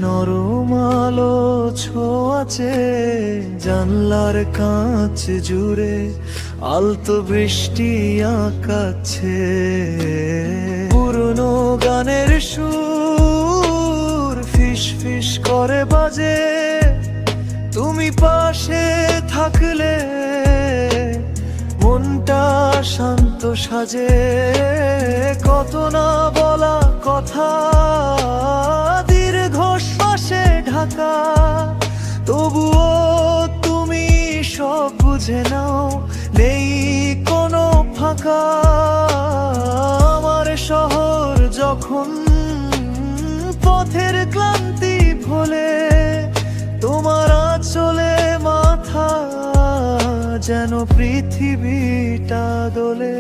নরম আলো ছোঁয়াচে জানলার কাঁচ জুড়ে আলতো বৃষ্টি আঁকাচ্ছে। পুরনো গানের সুর ফিস ফিস করে বাজে, তুমি পাশে থাকলে মনটা শান্ত সাজে। কত না বলা কথা দীর্ঘ শ্বাসে ঢাকা, তবুও তুমি সব বুঝে নাও, নেই কোনো ফাঁকা। আমার শহর যখন পথের ক্লান্তি ভোলে, তোমার আঁচলে মাথা যেন পৃথিবীটা দোলে।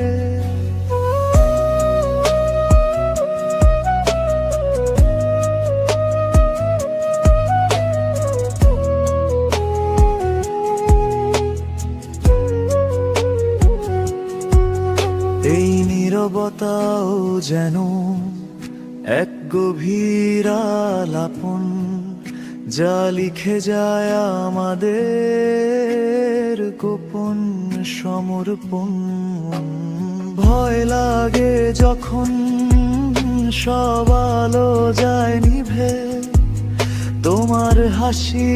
এই নীরবতাও যেন এক গভীর আলাপন, যা লিখে যায় আমাদের গোপন সমর্পণ। ভয় লাগে যখন সব আলো যায় নিভে, তোমার হাসি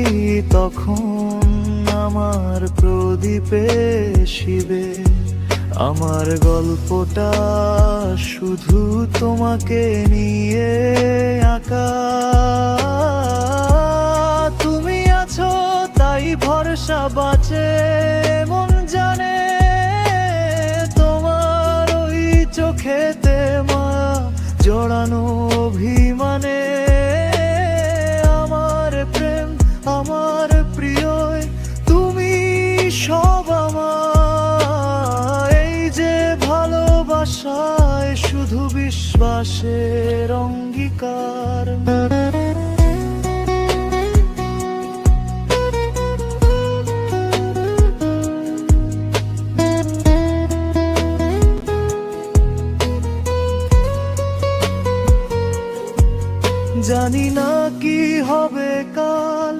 তখন আমার প্রদীপে শিবে। আমার গল্পটা শুধু তোমাকে নিয়ে আঁকা, তুমি আছো তাই ভরসা বাঁচে মন জানে। তোমার ওই চোখেতে মা জড়ানো অভিমানে, আমার প্রেম আমার প্রিয় তুমি সব আমার। এই যে ভালোবাসায় শুধু বিশ্বাসের অঙ্গীকার। জানি না কি হবে কাল,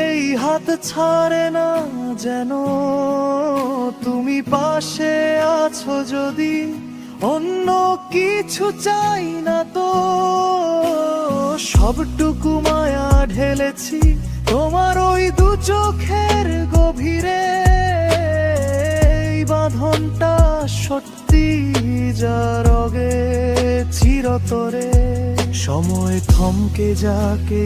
এই হাত ছাড়ে না যেন। তুমি পাশে আছো যদি, অন্য কিছু চাই না তো। সবটুকু মায়া ঢেলেছি তোমার ওই দু চোখের গভীরে। এই বাঁধনটা সত্যি যা রগে চিরতরে। সময় থমকে যাকে